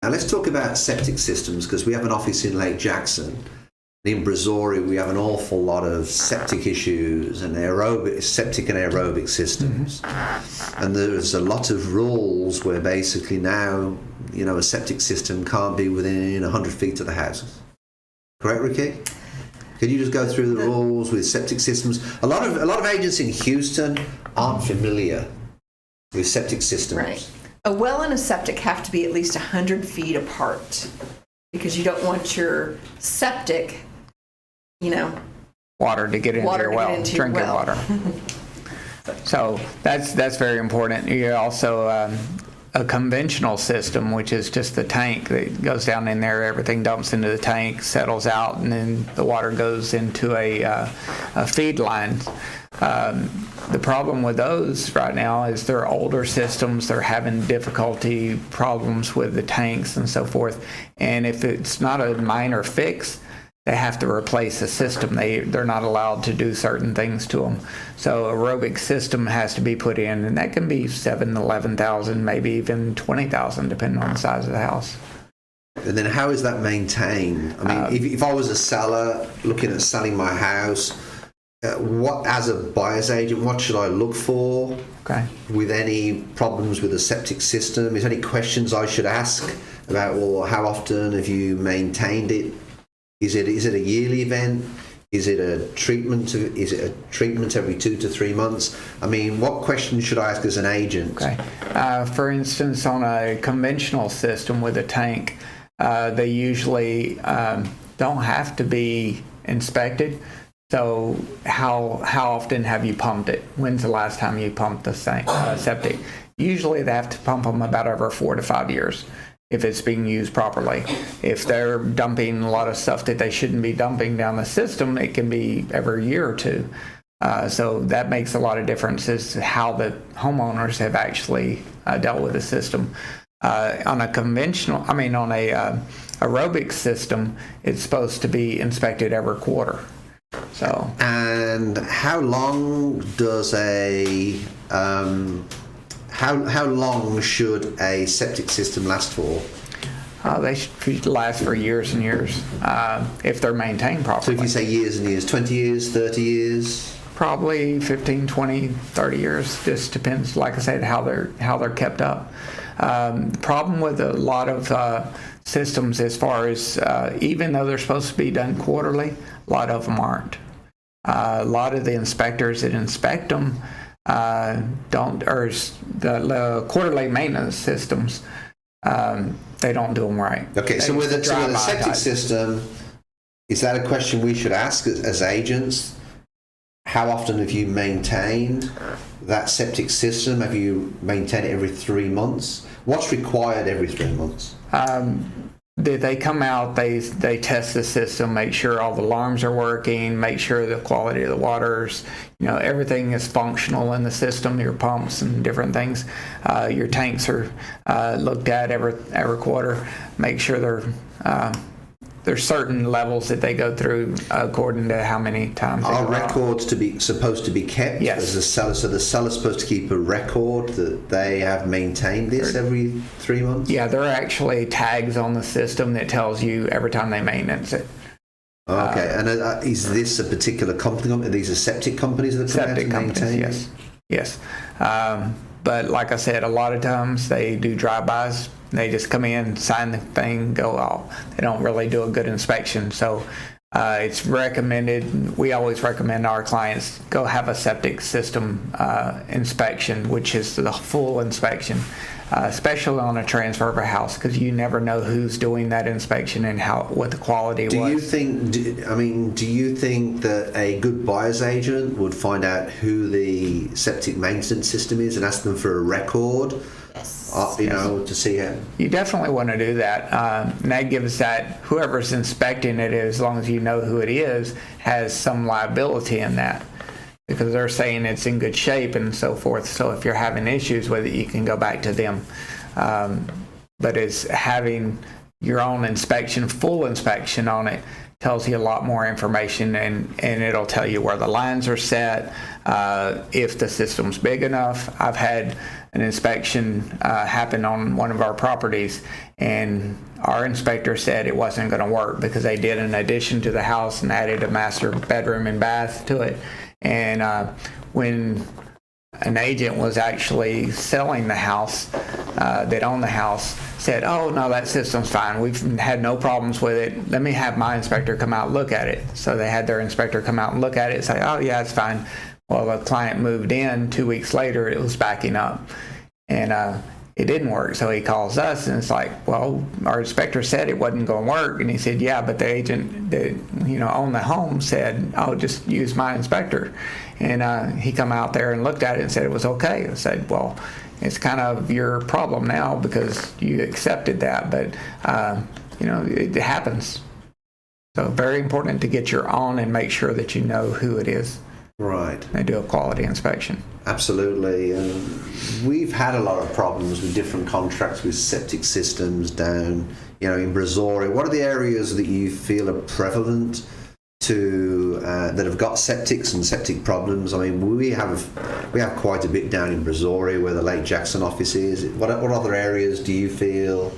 And let's talk about septic systems, because we have an office in Lake Jackson. In Brazoria, we have an awful lot of septic issues and septic and aerobic systems. And there's a lot of rules where basically now, a septic system can't be within 100 feet of the house. Correct, Ricky? Can you just go through the rules with septic systems? A lot of agents in Houston aren't familiar with septic systems. Right. A well and a septic have to be at least 100 feet apart, because you don't want your septic, water to get into your well, drinking water. So that's very important. You also a conventional system, which is just the tank that goes down in there. Everything dumps into the tank, settles out, and then the water goes into a feed line. The problem with those right now is they're older systems. They're having problems with the tanks and so forth. And if it's not a minor fix, they have to replace the system. They're not allowed to do certain things to them. So aerobic system has to be put in, and that can be $7,000 to $11,000, maybe even $20,000, depending on the size of the house. And then how is that maintained? I mean, if I was a seller looking at selling my house, as a buyer's agent, what should I look for? Okay. With any problems with the septic system? Is there any questions I should ask about, well, how often have you maintained it? Is it a yearly event? Is it a treatment? Is it a treatment every 2 to 3 months? I mean, what questions should I ask as an agent? Okay. For instance, on a conventional system with a tank, they usually don't have to be inspected. So how often have you pumped it? When's the last time you pumped the septic? Usually they have to pump them about every 4 to 5 years if it's being used properly. If they're dumping a lot of stuff that they shouldn't be dumping down the system, it can be every year or two. So that makes a lot of difference as to how the homeowners have actually dealt with the system. On a aerobic system, it's supposed to be inspected every quarter. So. And how long does how long should a septic system last for? They should last for years and years if they're maintained properly. So if you say years and years, 20 years, 30 years? Probably 15, 20, 30 years. Just depends, like I said, how they're kept up. The problem with a lot of systems, as far as even though they're supposed to be done quarterly, a lot of them aren't. A lot of the inspectors that inspect them don't, or the quarterly maintenance systems, they don't do them right. Okay, so with a septic system, is that a question we should ask as agents? How often have you maintained that septic system? Have you maintained it every 3 months? What's required every 3 months? They come out, they test the system, make sure all the alarms are working, make sure the quality of the waters, everything is functional in the system, your pumps and different things. Your tanks are looked at every quarter, make sure there's certain levels that they go through according to how many times. Are records supposed to be kept? Yes. As a seller, so the seller's supposed to keep a record that they have maintained this every 3 months? Yeah, there are actually tags on the system that tells you every time they maintenance it. Okay, and is this a particular company? Are these are septic companies that come out to maintain? Yes. But like I said, a lot of times they do drive-bys. They just come in, sign the thing, go off. They don't really do a good inspection. So it's recommended, we always recommend our clients go have a septic system inspection, which is the full inspection, especially on a transfer of a house, because you never know who's doing that inspection and what the quality was. Do you think that a good buyer's agent would find out who the septic maintenance system is and ask them for a record? Yes. To see how. You definitely want to do that. And that gives that whoever's inspecting it, as long as you know who it is, has some liability in that, because they're saying it's in good shape and so forth. So if you're having issues with it, you can go back to them. But it's having your own inspection, full inspection on it, tells you a lot more information, and it'll tell you where the lines are set, if the system's big enough. I've had an inspection happened on one of our properties, and our inspector said it wasn't going to work because they did an addition to the house and added a master bedroom and bath to it. And when an agent was actually selling the house, that owned the house, said, "Oh no, that system's fine. We've had no problems with it. Let me have my inspector come out and look at it." So they had their inspector come out and look at it and say, "Oh yeah, it's fine." Well, the client moved in 2 weeks later, it was backing up, and it didn't work. So he calls us, and it's like, "Well, our inspector said it wasn't going to work." And he said, "Yeah, but the agent that owned the home said, oh, just use my inspector." And he come out there and looked at it and said it was okay. I said, "Well, it's kind of your problem now because you accepted that, but it happens." So very important to get your own and make sure that you know who it is. Right. They do a quality inspection. Absolutely. We've had a lot of problems with different contracts with septic systems down, in Brazoria. What are the areas that you feel are prevalent to that have got septics and septic problems? I mean, we have quite a bit down in Brazoria where the Lake Jackson office is. What other areas do you feel?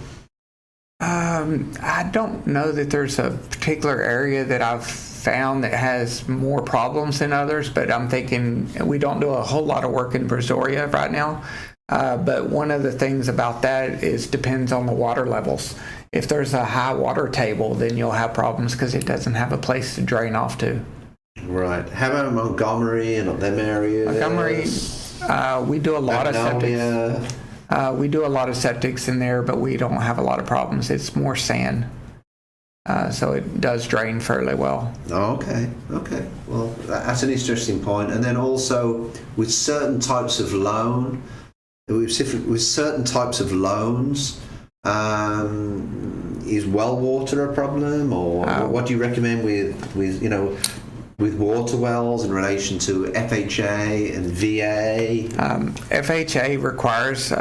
I don't know that there's a particular area that I've found that has more problems than others, but I'm thinking we don't do a whole lot of work in Brazoria right now. But one of the things about that is depends on the water levels. If there's a high water table, then you'll have problems because it doesn't have a place to drain off to. Right. How about Montgomery and up them areas? Montgomery, we do a lot of septics. We do a lot of septics in there, but we don't have a lot of problems. It's more sand. So it does drain fairly well. Oh, okay. Well, that's an interesting point. And then also with certain types of loan, with certain types of loans, is well water a problem, or what do you recommend with water wells in relation to FHA and VA? FHA requires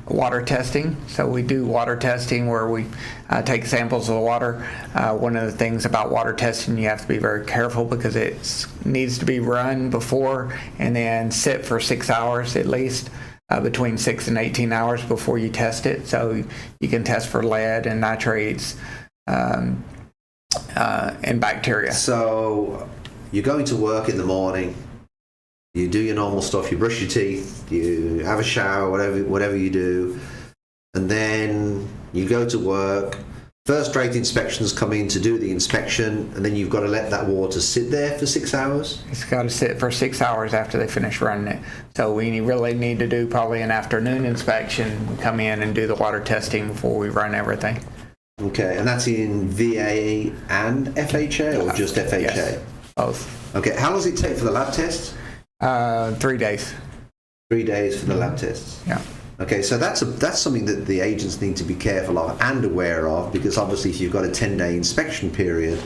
water testing, so we do water testing where we take samples of the water. One of the things about water testing, you have to be very careful because it needs to be run before and then sit for 6 hours at least, between 6 and 18 hours before you test it. So you can test for lead and nitrates and bacteria. So you're going to work in the morning, you do your normal stuff, you brush your teeth, you have a shower, whatever you do, and then you go to work. First rate inspections come in to do the inspection, and then you've got to let that water sit there for 6 hours? It's got to sit for 6 hours after they finish running it. So we really need to do probably an afternoon inspection. We come in and do the water testing before we run everything. Okay, and that's in VA and FHA, or just FHA? Yes, both. Okay, how long does it take for the lab tests? 3 days. 3 days for the lab tests? Yeah. Okay, so that's something that the agents need to be careful of and aware of, because obviously if you've got a 10-day inspection period,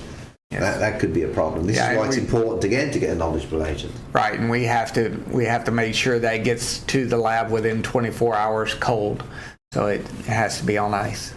yes, that could be a problem. This is why it's important again to get a knowledgeable agent. Right, and we have to make sure that it gets to the lab within 24 hours cold, so it has to be on ice.